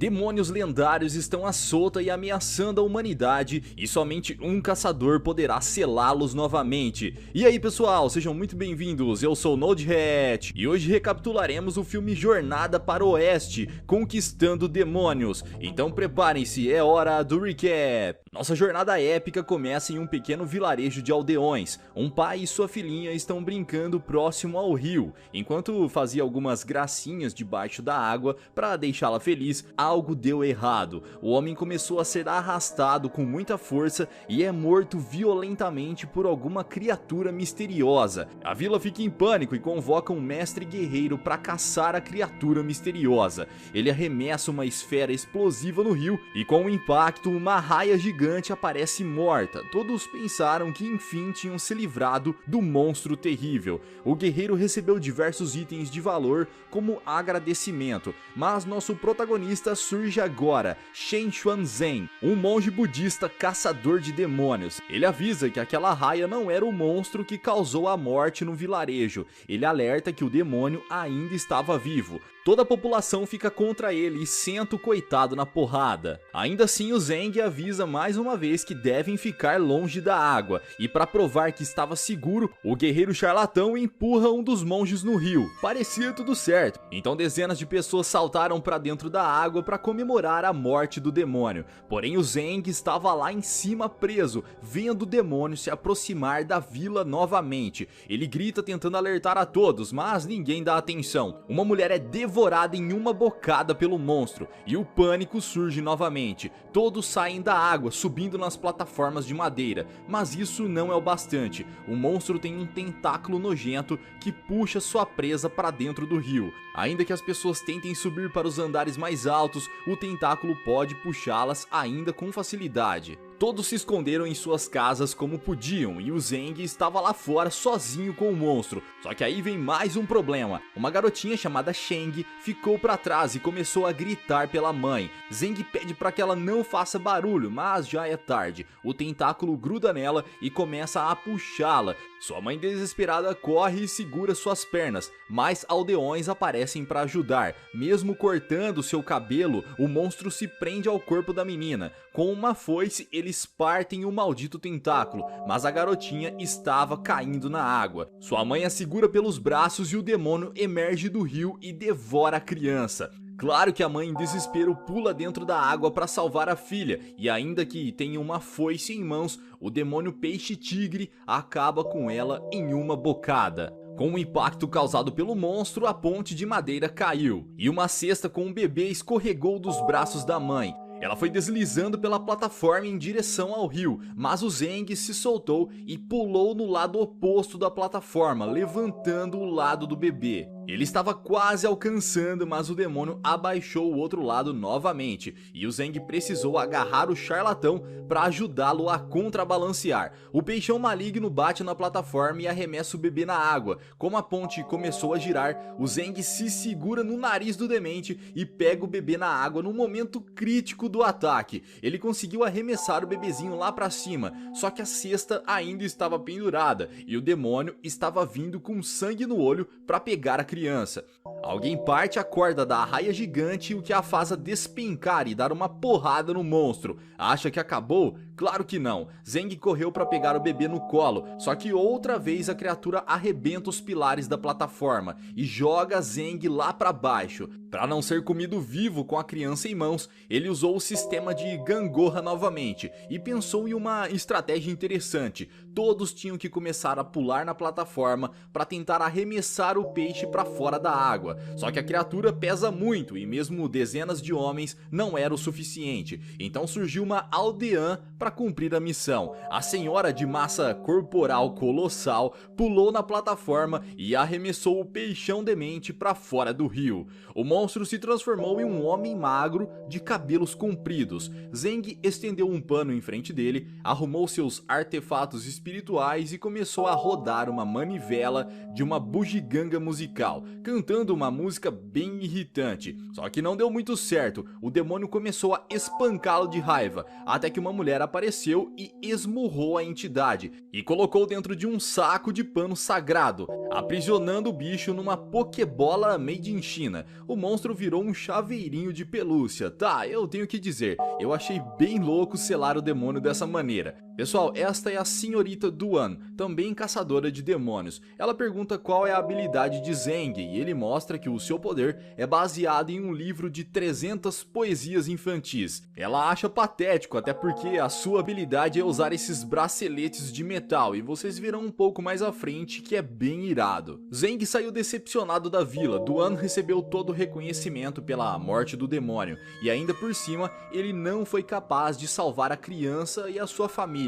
Demônios lendários estão à solta e ameaçando a humanidade, e somente um caçador poderá selá-los novamente. E aí pessoal, sejam muito bem-vindos, eu sou o NodeHat, e hoje recapitularemos o filme Jornada para o Oeste, Conquistando Demônios. Então preparem-se, é hora do recap. Nossa jornada épica começa em um pequeno vilarejo de aldeões. Um pai e sua filhinha estão brincando próximo ao rio. Enquanto fazia algumas gracinhas debaixo da água para deixá-la feliz, algo deu errado. O homem começou a ser arrastado com muita força e é morto violentamente por alguma criatura misteriosa. A vila fica em pânico e convoca um mestre guerreiro para caçar a criatura misteriosa. Ele arremessa uma esfera explosiva no rio e com o impacto uma raia gigante aparece morta. Todos pensaram que enfim tinham se livrado do monstro terrível. O guerreiro recebeu diversos itens de valor como agradecimento, mas nosso protagonista surge agora, Shen Xuanzhen, um monge budista caçador de demônios. Ele avisa que aquela raia não era o monstro que causou a morte no vilarejo. Ele alerta que o demônio ainda estava vivo. Toda a população fica contra ele e senta o coitado na porrada. Ainda assim, o Zeng avisa mais uma vez que devem ficar longe da água, e para provar que estava seguro, o guerreiro charlatão empurra um dos monges no rio. Parecia tudo certo, então dezenas de pessoas saltaram para dentro da água para comemorar a morte do demônio. Porém, o Zeng estava lá em cima preso, vendo o demônio se aproximar da vila novamente. Ele grita tentando alertar a todos, mas ninguém dá atenção. Uma mulher é devorada em uma bocada pelo monstro, e o pânico surge novamente. Todos saem da água, subindo nas plataformas de madeira, mas isso não é o bastante. O monstro tem um tentáculo nojento que puxa sua presa para dentro do rio. Ainda que as pessoas tentem subir para os andares mais altos, o tentáculo pode puxá-las ainda com facilidade. Todos se esconderam em suas casas como podiam e o Zeng estava lá fora sozinho com o monstro. Só que aí vem mais um problema. Uma garotinha chamada Sheng ficou para trás e começou a gritar pela mãe. Zeng pede para que ela não faça barulho, mas já é tarde. O tentáculo gruda nela e começa a puxá-la. Sua mãe desesperada corre e segura suas pernas, mas aldeões aparecem para ajudar. Mesmo cortando seu cabelo, o monstro se prende ao corpo da menina. Com uma foice, eles partem o maldito tentáculo, mas a garotinha estava caindo na água. Sua mãe a segura pelos braços e o demônio emerge do rio e devora a criança. Claro que a mãe em desespero pula dentro da água para salvar a filha, e ainda que tenha uma foice em mãos, o demônio peixe-tigre acaba com ela em uma bocada. Com o impacto causado pelo monstro, a ponte de madeira caiu, e uma cesta com um bebê escorregou dos braços da mãe. Ela foi deslizando pela plataforma em direção ao rio, mas o Zeng se soltou e pulou no lado oposto da plataforma, levantando o lado do bebê. Ele estava quase alcançando, mas o demônio abaixou o outro lado novamente, e o Zeng precisou agarrar o charlatão para ajudá-lo a contrabalancear. O peixão maligno bate na plataforma e arremessa o bebê na água. Como a ponte começou a girar, o Zeng se segura no nariz do demente e pega o bebê na água no momento crítico do ataque. Ele conseguiu arremessar o bebezinho lá para cima, só que a cesta ainda estava pendurada, e o demônio estava vindo com sangue no olho para pegar a criança. Alguém parte a corda da arraia gigante, o que a faz despencar e dar uma porrada no monstro. Acha que acabou? Claro que não. Zeng correu para pegar o bebê no colo, só que outra vez a criatura arrebenta os pilares da plataforma e joga Zeng lá para baixo. Para não ser comido vivo com a criança em mãos, ele usou o sistema de gangorra novamente e pensou em uma estratégia interessante. Todos tinham que começar a pular na plataforma para tentar arremessar o peixe para fora da água. Só que a criatura pesa muito e mesmo dezenas de homens não era o suficiente. Então surgiu uma aldeã para cumprir a missão. A senhora de massa corporal colossal pulou na plataforma e arremessou o peixão demente para fora do rio. O monstro se transformou em um homem magro de cabelos compridos. Zeng estendeu um pano em frente dele, arrumou seus artefatos espirituais e começou a rodar uma manivela de uma bugiganga musical. metal, cantando uma música bem irritante. Só que não deu muito certo, o demônio começou a espancá-lo de raiva, até que uma mulher apareceu e esmurrou a entidade, e colocou dentro de um saco de pano sagrado, aprisionando o bicho numa pokebola made in China. O monstro virou um chaveirinho de pelúcia. Tá, eu tenho que dizer, eu achei bem louco selar o demônio dessa maneira. Pessoal, esta é a senhorita Duan, também caçadora de demônios. Ela pergunta qual é a habilidade de Zeng e ele mostra que o seu poder é baseado em um livro de 300 poesias infantis. Ela acha patético, até porque a sua habilidade é usar esses braceletes de metal, e vocês verão um pouco mais à frente que é bem irado. Zeng saiu decepcionado da vila. Duan recebeu todo o reconhecimento pela morte do demônio, e ainda por cima ele não foi capaz de salvar a criança e a sua família.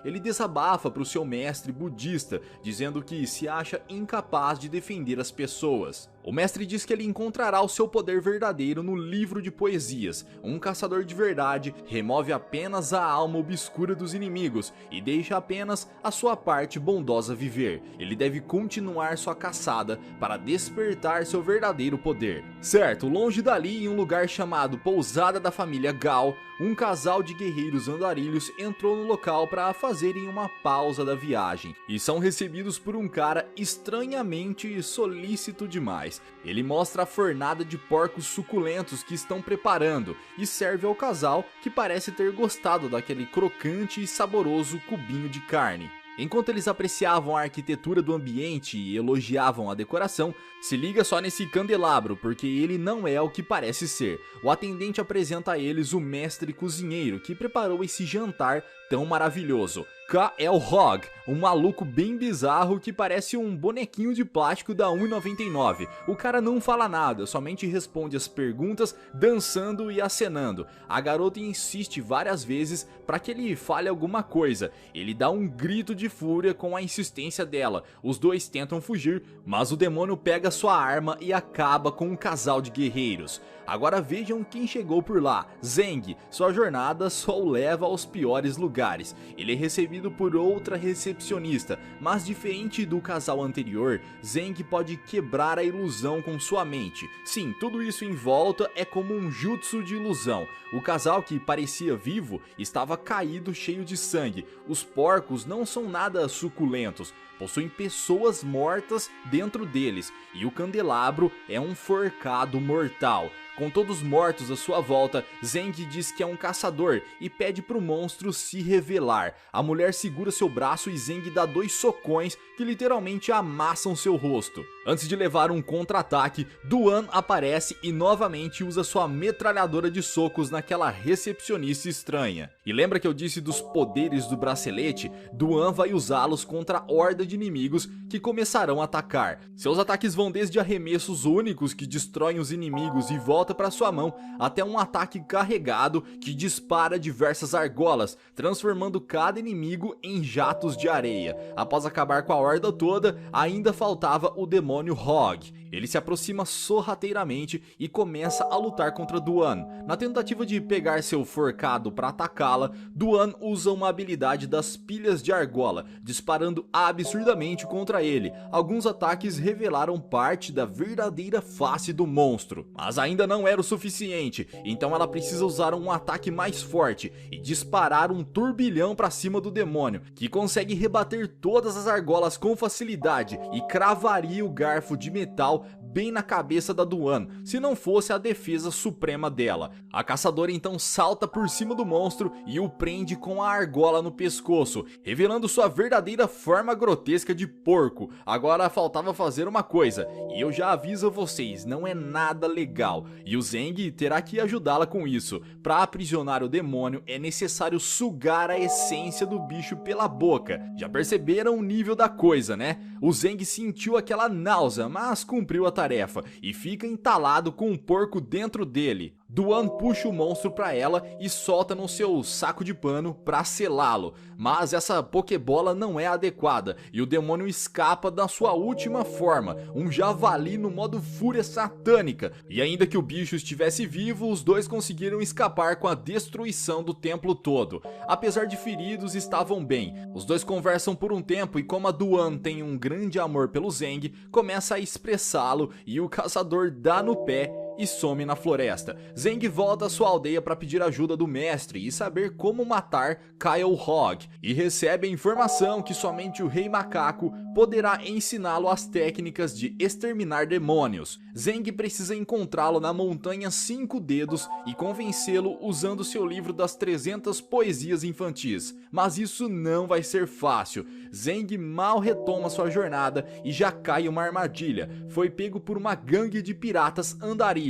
Ele desabafa para o seu mestre budista, dizendo que se acha incapaz de defender as pessoas. O mestre diz que ele encontrará o seu poder verdadeiro no livro de poesias. Um caçador de verdade remove apenas a alma obscura dos inimigos e deixa apenas a sua parte bondosa viver. Ele deve continuar sua caçada para despertar seu verdadeiro poder. Certo, longe dali, em um lugar chamado Pousada da Família Gao, um casal de guerreiros andarilhos entrou no local para fazerem uma pausa da viagem, e são recebidos por um cara estranhamente solícito demais. Ele mostra a fornada de porcos suculentos que estão preparando e serve ao casal, que parece ter gostado daquele crocante e saboroso cubinho de carne. Enquanto eles apreciavam a arquitetura do ambiente e elogiavam a decoração, se liga só nesse candelabro, porque ele não é o que parece ser. O atendente apresenta a eles o mestre cozinheiro que preparou esse jantar tão maravilhoso. K.L. Hogg, um maluco bem bizarro que parece um bonequinho de plástico da 1,99. O cara não fala nada, somente responde as perguntas dançando e acenando. A garota insiste várias vezes para que ele fale alguma coisa. Ele dá um grito de fúria com a insistência dela. Os dois tentam fugir, mas o demônio pega sua arma e acaba com um casal de guerreiros. Agora vejam quem chegou por lá. Zeng, sua jornada só o leva aos piores lugares. Ele é recebido por outra recepcionista, mas diferente do casal anterior, Zeng pode quebrar a ilusão com sua mente. Sim, tudo isso em volta é como um jutsu de ilusão. O casal, que parecia vivo, estava caído, cheio de sangue. Os porcos não são nada suculentos, possuem pessoas mortas dentro deles, e o candelabro é um forcado mortal. Com todos mortos à sua volta, Zeng diz que é um caçador e pede para o monstro se revelar. A mulher segura seu braço e Zeng dá 2 socões que literalmente amassam seu rosto. Antes de levar um contra-ataque, Duan aparece e novamente usa sua metralhadora de socos naquela recepcionista estranha. E lembra que eu disse dos poderes do bracelete? Duan vai usá-los contra a horda de inimigos que começarão a atacar. Seus ataques vão desde arremessos únicos que destroem os inimigos e volta para sua mão, até um ataque carregado que dispara diversas argolas, transformando cada inimigo em jatos de areia. Após acabar com a horda toda, ainda faltava o demônio Hogg. Ele se aproxima sorrateiramente e começa a lutar contra Duan. Na tentativa de pegar seu forcado para atacá-la, Duan usa uma habilidade das pilhas de argola, disparando absurdamente contra ele. Alguns ataques revelaram parte da verdadeira face do monstro, mas ainda não era o suficiente, então ela precisa usar um ataque mais forte e disparar um turbilhão para cima do demônio, que consegue rebater todas as argolas com facilidade e cravaria o garfo de metal bem na cabeça da Duan, se não fosse a defesa suprema dela. A caçadora então salta por cima do monstro e o prende com a argola no pescoço, revelando sua verdadeira forma grotesca de porco. Agora faltava fazer uma coisa, e eu já aviso a vocês, não é nada legal, e o Zeng terá que ajudá-la com isso. Para aprisionar o demônio é necessário sugar a essência do bicho pela boca. Já perceberam o nível da coisa, né? O Zeng sentiu aquela náusea, mas cumpriu a tarefa e fica entalado com um porco dentro dele. Duan puxa o monstro pra ela e solta no seu saco de pano pra selá-lo, mas essa Pokébola não é adequada e o demônio escapa da sua última forma, um javali no modo fúria satânica, e ainda que o bicho estivesse vivo, os dois conseguiram escapar com a destruição do templo todo. Apesar de feridos, estavam bem. Os dois conversam por um tempo e como a Duan tem um grande amor pelo Zeng, começa a expressá-lo e o caçador dá no pé e some na floresta. Zeng volta à sua aldeia para pedir ajuda do mestre e saber como matar Kyle Hogg, e recebe a informação que somente o Rei Macaco poderá ensiná-lo as técnicas de exterminar demônios. Zeng precisa encontrá-lo na montanha 5 dedos e convencê-lo usando seu livro das 300 poesias infantis, mas isso não vai ser fácil. Zeng mal retoma sua jornada e já cai em uma armadilha. Foi pego por uma gangue de piratas andarilhos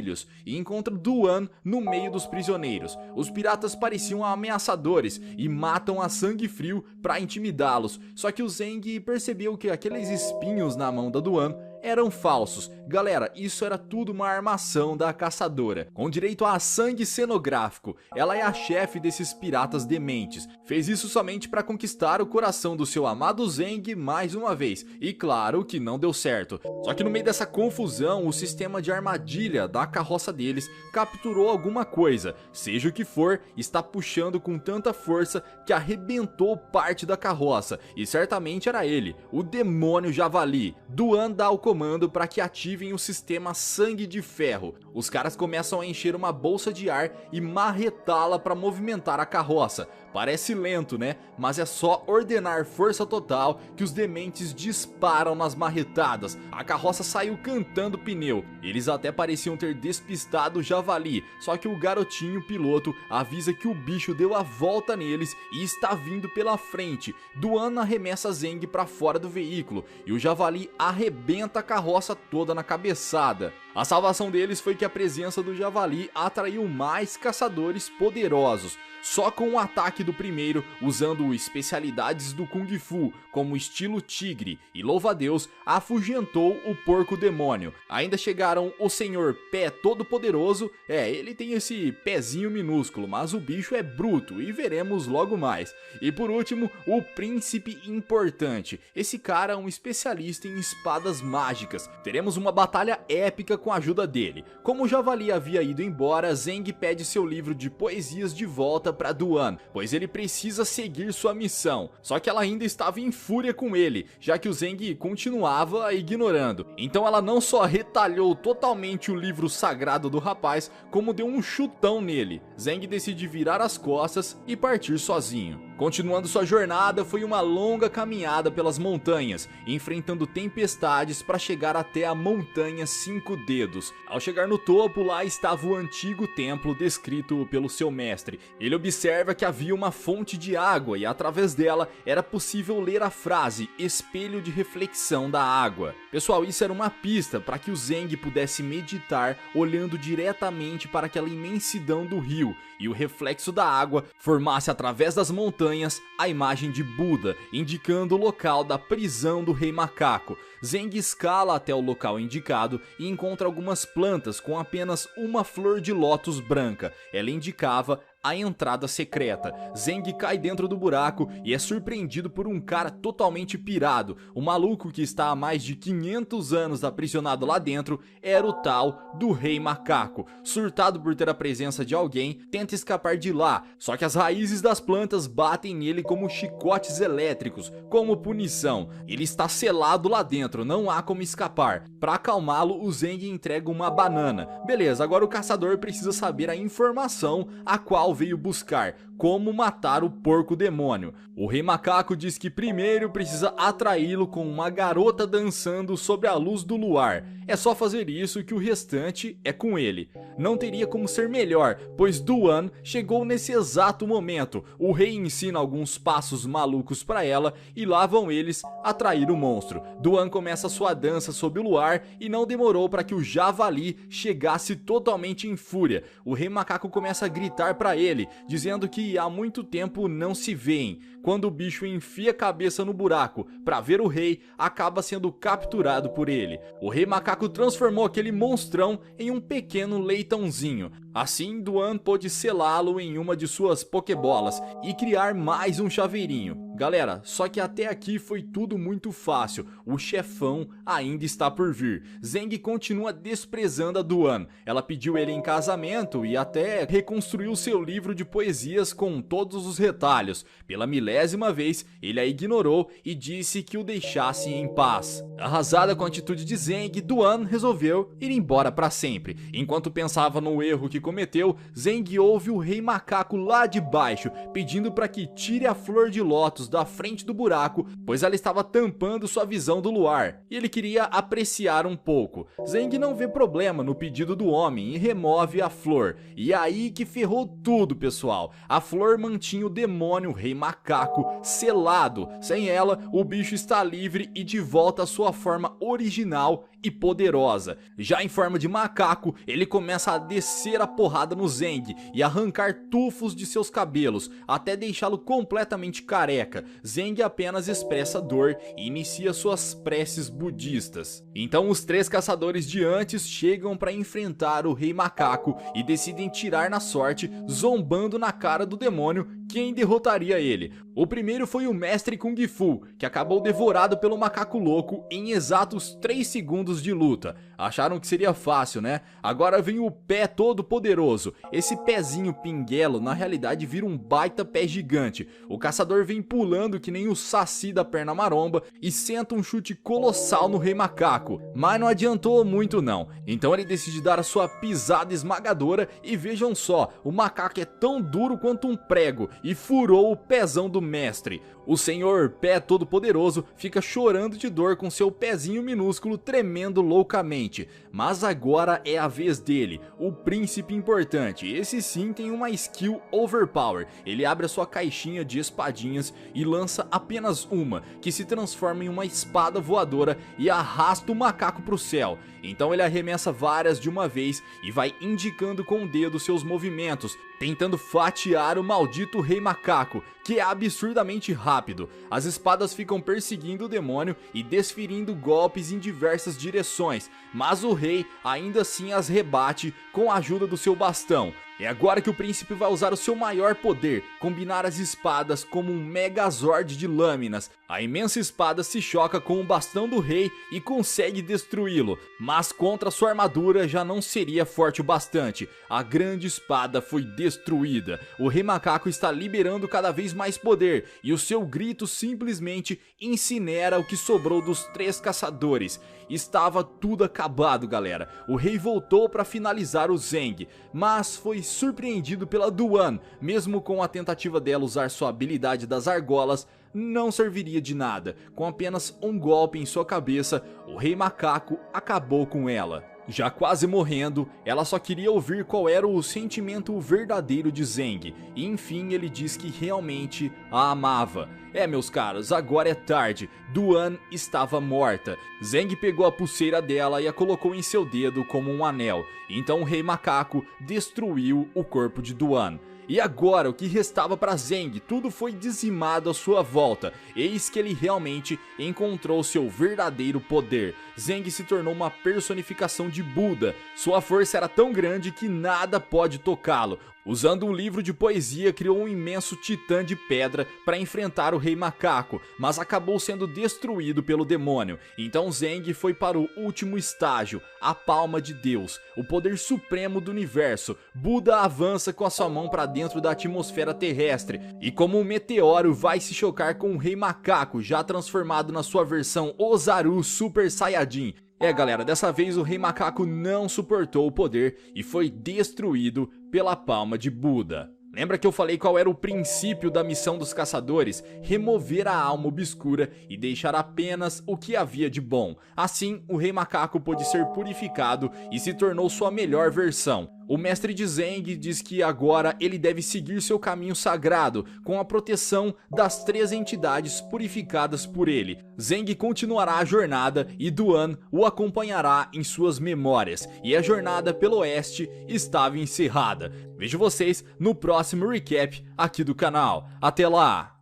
e encontra Duan no meio dos prisioneiros. Os piratas pareciam ameaçadores e matam a sangue frio para intimidá-los, só que o Zeng percebeu que aqueles espinhos na mão da Duan eram falsos. Galera, isso era tudo uma armação da caçadora, com direito a sangue cenográfico. Ela é a chefe desses piratas dementes. Fez isso somente para conquistar o coração do seu amado Zeng mais uma vez, e claro que não deu certo. Só que no meio dessa confusão, o sistema de armadilha da carroça deles capturou alguma coisa, seja o que for, está puxando com tanta força que arrebentou parte da carroça, e certamente era ele, o demônio javali. Duan dá o comando para que ativem o sistema sangue de ferro. Os caras começam a encher uma bolsa de ar e marretá-la para movimentar a carroça. Parece lento, né? Mas é só ordenar força total que os dementes disparam nas marretadas. A carroça saiu cantando pneu. Eles até pareciam ter despistado o javali, só que o garotinho piloto avisa que o bicho deu a volta neles e está vindo pela frente. Duan arremessa Zeng para fora do veículo e o javali arrebenta a carroça toda na cabeçada. A salvação deles foi que a presença do javali atraiu mais caçadores poderosos. Só com o ataque do primeiro, usando especialidades do Kung Fu, como estilo tigre, e louva-a-Deus, afugentou o porco demônio. Ainda chegaram o Senhor Pé Todo-Poderoso, ele tem esse pezinho minúsculo, mas o bicho é bruto, e veremos logo mais. E por último, o Príncipe Importante. Esse cara é um especialista em espadas mágicas. Teremos uma batalha épica com a ajuda dele. Como o javali havia ido embora, Zeng pede seu livro de poesias de volta para Duan, pois ele precisa seguir sua missão. Só que ela ainda estava em fúria com ele, já que o Zeng continuava ignorando. Então ela não só retalhou totalmente o livro sagrado do rapaz, como deu um chutão nele. Zeng decide virar as costas e partir sozinho. Continuando sua jornada, foi uma longa caminhada pelas montanhas, enfrentando tempestades para chegar até a montanha 5 dedos. Ao chegar no topo, lá estava o antigo templo descrito pelo seu mestre. Ele observa que havia uma fonte de água e através dela era possível ler a frase espelho de reflexão da água. Pessoal, isso era uma pista para que o Zeng pudesse meditar olhando diretamente para aquela imensidão do rio e o reflexo da água formasse através das montanhas a imagem de Buda, indicando o local da prisão do Rei Macaco. Zeng escala até o local indicado e encontra algumas plantas com apenas uma flor de lótus branca. Ela indicava a entrada secreta. Zeng cai dentro do buraco e é surpreendido por um cara totalmente pirado. O maluco que está há mais de 500 anos aprisionado lá dentro era o tal do Rei Macaco. Surtado por ter a presença de alguém, tenta escapar de lá, só que as raízes das plantas batem nele como chicotes elétricos, como punição. Ele está selado lá dentro, não há como escapar. Para acalmá-lo, o Zeng entrega uma banana. Beleza, agora o caçador precisa saber a informação a qual veio buscar, como matar o porco demônio. O Rei Macaco diz que primeiro precisa atraí-lo com uma garota dançando sobre a luz do luar. É só fazer isso que o restante é com ele. Não teria como ser melhor, pois Duan chegou nesse exato momento. O rei ensina alguns passos malucos para ela e lá vão eles atrair o monstro. Duan começa sua dança sob o luar e não demorou para que o javali chegasse totalmente em fúria. O Rei Macaco começa a gritar para ele, dizendo que há muito tempo não se veem. Quando o bicho enfia a cabeça no buraco para ver o rei, acaba sendo capturado por ele. O rei macaco transformou aquele monstrão em um pequeno leitãozinho. Assim, Duan pôde selá-lo em uma de suas pokebolas e criar mais um chaveirinho. Galera, só que até aqui foi tudo muito fácil, o chefão ainda está por vir. Zeng continua desprezando a Duan, ela pediu ele em casamento e até reconstruiu seu livro de poesias com todos os retalhos. Pela milésima vez, ele a ignorou e disse que o deixasse em paz. Arrasada com a atitude de Zeng, Duan resolveu ir embora para sempre. Enquanto pensava no erro que cometeu, Zeng ouve o rei macaco lá de baixo, pedindo para que tire a flor de lótus da frente do buraco, pois ela estava tampando sua visão do luar, e ele queria apreciar um pouco. Zeng não vê problema no pedido do homem e remove a flor, e aí que ferrou tudo, pessoal. A flor mantinha o demônio rei macaco selado. Sem ela, o bicho está livre e de volta à sua forma original e poderosa. Já em forma de macaco, ele começa a descer a porrada no Zeng e arrancar tufos de seus cabelos, até deixá-lo completamente careca. Zeng apenas expressa dor e inicia suas preces budistas. Então os três caçadores de antes chegam para enfrentar o rei macaco e decidem tirar na sorte, zombando na cara do demônio quem derrotaria ele. O primeiro foi o mestre Kung Fu, que acabou devorado pelo macaco louco em exatos 3 segundos de luta. Acharam que seria fácil, né? Agora vem o pé todo poderoso. Esse pezinho pinguelo na realidade vira um baita pé gigante. O caçador vem pulando que nem o Saci da perna maromba e senta um chute colossal no rei macaco. Mas não adiantou muito não. Então ele decide dar a sua pisada esmagadora e vejam só, o macaco é tão duro quanto um prego e furou o pezão do mestre. O senhor pé todo poderoso fica chorando de dor com seu pezinho minúsculo tremendo loucamente. Mas agora é a vez dele, o príncipe importante. Esse sim tem uma skill overpower. Ele abre a sua caixinha de espadinhas e lança apenas uma, que se transforma em uma espada voadora e arrasta o macaco para o céu. Então ele arremessa várias de uma vez e vai indicando com o dedo seus movimentos, tentando fatiar o maldito rei macaco, que é absurdamente rápido. As espadas ficam perseguindo o demônio e desferindo golpes em diversas direções, mas o rei ainda assim as rebate com a ajuda do seu bastão. É agora que o príncipe vai usar o seu maior poder, combinar as espadas como um megazord de lâminas. A imensa espada se choca com o bastão do rei e consegue destruí-lo, mas contra sua armadura já não seria forte o bastante. A grande espada foi destruída. O rei macaco está liberando cada vez mais poder e o seu grito simplesmente incinera o que sobrou dos 3 caçadores. Estava tudo acabado, galera. O rei voltou para finalizar o Zeng, mas foi surpreendido pela Duan. Mesmo com a tentativa dela usar sua habilidade das argolas, não serviria de nada. Com apenas um golpe em sua cabeça, o rei macaco acabou com ela. Já quase morrendo, ela só queria ouvir qual era o sentimento verdadeiro de Zeng, e enfim ele diz que realmente a amava. Meus caros, agora é tarde, Duan estava morta. Zeng pegou a pulseira dela e a colocou em seu dedo como um anel, então o rei macaco destruiu o corpo de Duan. E agora o que restava para Zeng? Tudo foi dizimado à sua volta. Eis que ele realmente encontrou seu verdadeiro poder. Zeng se tornou uma personificação de Buda. Sua força era tão grande que nada pode tocá-lo. Usando um livro de poesia, criou um imenso titã de pedra para enfrentar o rei macaco, mas acabou sendo destruído pelo demônio. Então Zeng foi para o último estágio, a palma de Deus, o poder supremo do universo. Buda avança com a sua mão para dentro da atmosfera terrestre e como um meteoro vai se chocar com o rei macaco, já transformado na sua versão Ozaru Super Saiyajin. Galera, dessa vez o rei macaco não suportou o poder e foi destruído pela palma de Buda. Lembra que eu falei qual era o princípio da missão dos caçadores? Remover a alma obscura e deixar apenas o que havia de bom. Assim, o rei macaco pôde ser purificado e se tornou sua melhor versão. O mestre de Zeng diz que agora ele deve seguir seu caminho sagrado, com a proteção das 3 entidades purificadas por ele. Zeng continuará a jornada e Duan o acompanhará em suas memórias, e a jornada pelo oeste estava encerrada. Vejo vocês no próximo recap aqui do canal. Até lá!